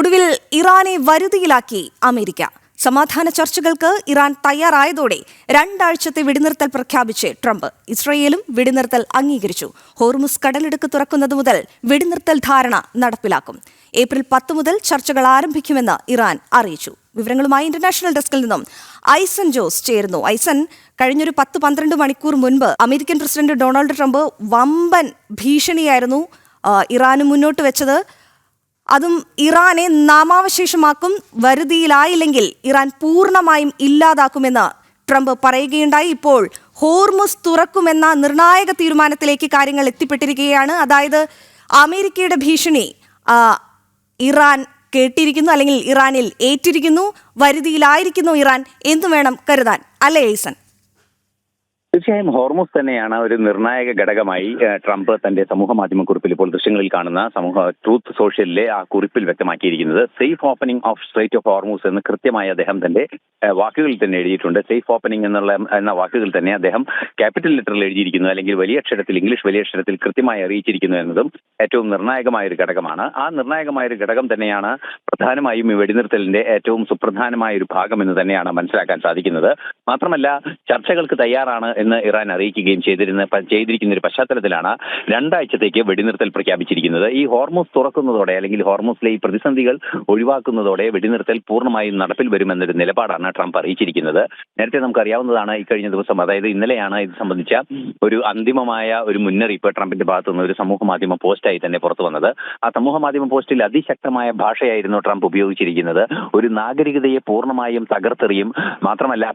ഒടുവിൽ ഇറാനെ വരുതിയിലാക്കി അമേരിക്ക. സമാധാന ചർച്ചകൾക്ക് ഇറാൻ തയ്യാറായതോടെ 2 ആഴ്ചത്തെ വെടിനിർത്തൽ പ്രഖ്യാപിച്ച് ട്രംപ്. ഇസ്രയേലും വെടിനിർത്തൽ അംഗീകരിച്ചു. ഹോർമുസ് കടലിടുക്ക് തുറക്കുന്നത് മുതൽ വെടിനിർത്തൽ ധാരണ നടപ്പിലാക്കും. ഏപ്രിൽ 10 മുതൽ ചർച്ചകൾ ആരംഭിക്കുമെന്ന് ഇറാൻ അറിയിച്ചു. വിവരങ്ങളുമായി ഇന്റർനാഷണൽ ഡെസ്കിൽ നിന്നും ഐസൻ ജോസ് ചേരുന്നു. ഐസൻ, കഴിഞ്ഞൊരു 10-12 മണിക്കൂർ മുൻപ് അമേരിക്കൻ പ്രസിഡന്റ് ഡൊണാൾഡ് ട്രംപ് വമ്പൻ ഭീഷണിയായിരുന്നു ഇറാന് മുന്നോട്ട് വെച്ചത്. അതും ഇറാനെ നാമാവശേഷമാക്കും, വരുതിയിലായില്ലെങ്കിൽ ഇറാൻ പൂർണ്ണമായും ഇല്ലാതാക്കുമെന്ന് ട്രംപ് പറയുകയുണ്ടായി. ഇപ്പോൾ ഹോർമുസ് തുറക്കുമെന്ന നിർണായക തീരുമാനത്തിലേക്ക് കാര്യങ്ങൾ എത്തിപ്പെട്ടിരിക്കുകയാണ്. അതായത് അമേരിക്കയുടെ ഭീഷണി ഇറാൻ കേട്ടിരിക്കുന്നു, അല്ലെങ്കിൽ ഇറാനിൽ ഏറ്റിരിക്കുന്നു, വരുതിയിലായിരിക്കുന്നു ഇറാൻ എന്ന് വേണം കരുതാൻ, അല്ലേ ഐസൻ? തീർച്ചയായും ഹോർമുസ് തന്നെയാണ് ഒരു നിർണായക ഘടകമായി ട്രംപ് തന്റെ സമൂഹ മാധ്യമ കുറിപ്പിൽ ഇപ്പോൾ ദൃശ്യങ്ങളിൽ കാണുന്ന ട്രൂത്ത് സോഷ്യലിലെ ആ കുറിപ്പിൽ വ്യക്തമാക്കിയിരിക്കുന്നത്. Safe opening of strait of Hormuz എന്ന് കൃത്യമായി അദ്ദേഹം തന്റെ വാക്കുകളിൽ തന്നെ എഴുതിയിട്ടുണ്ട്. സേഫ് ഓപ്പണിംഗ് എന്ന വാക്കുകൾ തന്നെ അദ്ദേഹം ക്യാപിറ്റൽ ലെറ്ററിൽ എഴുതിയിരിക്കുന്നു, അല്ലെങ്കിൽ വലിയ അക്ഷരത്തിൽ, ഇംഗ്ലീഷ് വലിയ അക്ഷരത്തിൽ കൃത്യമായി അറിയിച്ചിരിക്കുന്നു എന്നതും ഏറ്റവും നിർണായകമായ ഒരു ഘടകമാണ്. ആ നിർണായകമായ ഒരു ഘടകം തന്നെയാണ് പ്രധാനമായും ഈ വെടിനിർത്തലിന്റെ ഏറ്റവും സുപ്രധാനമായ ഒരു ഭാഗം എന്ന് തന്നെയാണ് മനസ്സിലാക്കാൻ സാധിക്കുന്നത്. മാത്രമല്ല, ചർച്ചകൾക്ക് തയ്യാറാണ് എന്ന് ഇറാൻ അറിയിക്കുകയും ചെയ്തിരിക്കുന്ന ഒരു പശ്ചാത്തലത്തിലാണ് 2 ആഴ്ചത്തേക്ക് വെടിനിർത്തൽ പ്രഖ്യാപിച്ചിരിക്കുന്നത്. ഈ ഹോർമുസ് തുറക്കുന്നതോടെ, അല്ലെങ്കിൽ ഹോർമുസിലെ ഈ പ്രതിസന്ധികൾ ഒഴിവാക്കുന്നതോടെ വെടിനിർത്തൽ പൂർണ്ണമായും നടപ്പിൽ വരുമെന്നൊരു നിലപാടാണ് ട്രംപ് അറിയിച്ചിരിക്കുന്നത്. നേരത്തെ നമുക്കറിയാവുന്നതാണ്, ഈ കഴിഞ്ഞ ദിവസം, അതായത് ഇന്നലെയാണ് ഇത് സംബന്ധിച്ച ഒരു അന്തിമമായ ഒരു മുന്നറിയിപ്പ് ട്രംപിന്റെ ഭാഗത്തുനിന്ന് ഒരു സമൂഹ മാധ്യമ പോസ്റ്റായി തന്നെ പുറത്തു വന്നത്. ആ സമൂഹ മാധ്യമ പോസ്റ്റിൽ അതിശക്തമായ ഭാഷയായിരുന്നു ട്രംപ് ഉപയോഗിച്ചിരിക്കുന്നത്. ഒരു നാഗരികതയെ പൂർണ്ണമായും തകർത്തെറിയും, മാത്രമല്ല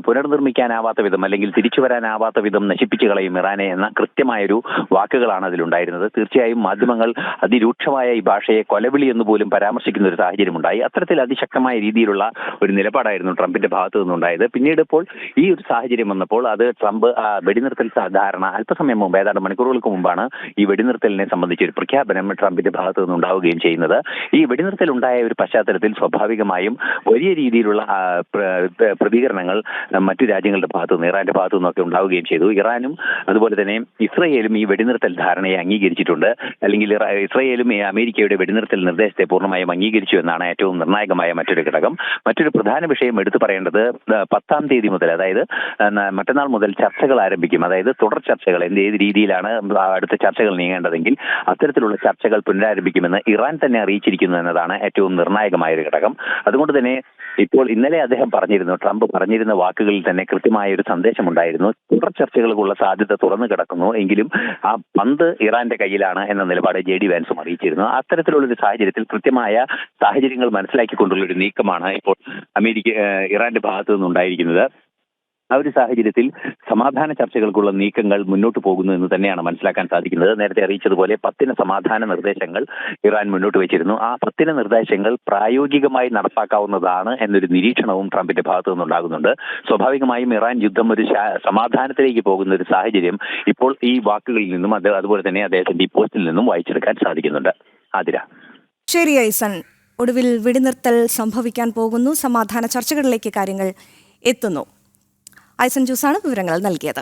പുനർനിർമ്മിക്കാനാവാത്ത വിധം, അല്ലെങ്കിൽ തിരിച്ചു വരാനാവാത്ത വിധം നശിപ്പിച്ചു കളയും ഇറാനെ എന്ന കൃത്യമായൊരു വാക്കുകളാണ് അതിലുണ്ടായിരുന്നത്. തീർച്ചയായും മാധ്യമങ്ങൾ അതിരൂക്ഷമായ ഈ ഭാഷയെ കൊലവിളി എന്ന് പോലും പരാമർശിക്കുന്ന ഒരു സാഹചര്യം ഉണ്ടായി. അത്തരത്തിൽ അതിശക്തമായ രീതിയിലുള്ള ഒരു നിലപാടായിരുന്നു ട്രംപിന്റെ ഭാഗത്തു നിന്നുണ്ടായത്. പിന്നീട് ഇപ്പോൾ ഈ ഒരു സാഹചര്യം വന്നപ്പോൾ അത് ട്രംപ് വെടിനിർത്തൽ ധാരണ അല്പസമയം മുമ്പ്, ഏതാണ്ട് മണിക്കൂറുകൾക്ക് മുമ്പാണ് ഈ വെടിനിർത്തലിനെ സംബന്ധിച്ച ഒരു പ്രഖ്യാപനം ട്രംപിന്റെ ഭാഗത്തു നിന്നുണ്ടാവുകയും ചെയ്യുന്നത്. ഈ വെടിനിർത്തൽ ഉണ്ടായ ഒരു പശ്ചാത്തലത്തിൽ സ്വാഭാവികമായും വലിയ രീതിയിലുള്ള പ്രതികരണങ്ങൾ മറ്റു രാജ്യങ്ങളുടെ ഭാഗത്തു നിന്ന്, ഇറാന്റെ ഭാഗത്തു നിന്നൊക്കെ ഉണ്ടാവുകയും ചെയ്തു. ഇറാനും അതുപോലെ തന്നെ ഇസ്രയേലും ഈ വെടിനിർത്തൽ ധാരണയെ അംഗീകരിച്ചിട്ടുണ്ട്, അല്ലെങ്കിൽ ഇസ്രയേലും അമേരിക്കയുടെ വെടിനിർത്തൽ നിർദ്ദേശത്തെ പൂർണ്ണമായും അംഗീകരിച്ചു എന്നാണ് ഏറ്റവും നിർണായകമായ മറ്റൊരു ഘടകം. മറ്റൊരു പ്രധാന വിഷയം എടുത്തു പറയേണ്ടത് 10-ാം തീയതി മുതൽ, അതായത് മറ്റന്നാൾ മുതൽ ചർച്ചകൾ ആരംഭിക്കും. അതായത് തുടർ ചർച്ചകൾ, ഏത് രീതിയിലാണ് അടുത്ത ചർച്ചകൾ നീങ്ങേണ്ടതെങ്കിൽ അത്തരത്തിലുള്ള ചർച്ചകൾ പുനരാരംഭിക്കുമെന്ന് ഇറാൻ തന്നെ അറിയിച്ചിരിക്കുന്നു എന്നതാണ് ഏറ്റവും നിർണായകമായ ഒരു ഘടകം. അതുകൊണ്ട് തന്നെ ഇപ്പോൾ ഇന്നലെ അദ്ദേഹം പറഞ്ഞിരുന്നു, ട്രംപ് പറഞ്ഞിരുന്ന വാക്കുകളിൽ തന്നെ കൃത്യമായ ഒരു സന്ദേശമുണ്ടായിരുന്നു. തുടർ ചർച്ചകൾക്കുള്ള സാധ്യത തുറന്നു കിടക്കുന്നു, എങ്കിലും ആ പന്ത് ഇറാന്റെ കയ്യിലാണ് എന്ന നിലപാട് JD വാൻസും അറിയിച്ചിരുന്നു. അത്തരത്തിലുള്ളൊരു സാഹചര്യത്തിൽ കൃത്യമായ സാഹചര്യങ്ങൾ മനസ്സിലാക്കിക്കൊണ്ടുള്ള ഒരു നീക്കമാണ് ഇപ്പോൾ ഇറാന്റെ ഭാഗത്തു നിന്നുണ്ടായിരിക്കുന്നത്. ആ ഒരു സാഹചര്യത്തിൽ സമാധാന ചർച്ചകൾക്കുള്ള നീക്കങ്ങൾ മുന്നോട്ട് പോകുന്നു എന്ന് തന്നെയാണ് മനസ്സിലാക്കാൻ സാധിക്കുന്നത്. നേരത്തെ അറിയിച്ചതുപോലെ 10 സമാധാന നിർദ്ദേശങ്ങൾ ഇറാൻ മുന്നോട്ട് വെച്ചിരുന്നു. ആ 10 നിർദ്ദേശങ്ങൾ പ്രായോഗികമായി നടപ്പാക്കാവുന്നതാണ് എന്നൊരു നിരീക്ഷണവും ട്രംപിന്റെ ഭാഗത്തു നിന്നുണ്ടാകുന്നുണ്ട്. സ്വാഭാവികമായും ഇറാൻ യുദ്ധം ഒരു സമാധാനത്തിലേക്ക് പോകുന്ന ഒരു സാഹചര്യം ഇപ്പോൾ ഈ വാക്കുകളിൽ നിന്നും അതുപോലെ തന്നെ അദ്ദേഹത്തിന്റെ ഈ പോസ്റ്റിൽ നിന്നും വായിച്ചെടുക്കാൻ സാധിക്കുന്നുണ്ട്. ആതിര. ശരി ഐസൻ, ഒടുവിൽ വെടിനിർത്തൽ സംഭവിക്കാൻ പോകുന്നു, സമാധാന ചർച്ചകളിലേക്ക് കാര്യങ്ങൾ എത്തുന്നു. ഐസൻ ജോസാണ് വിവരങ്ങൾ നൽകിയത്.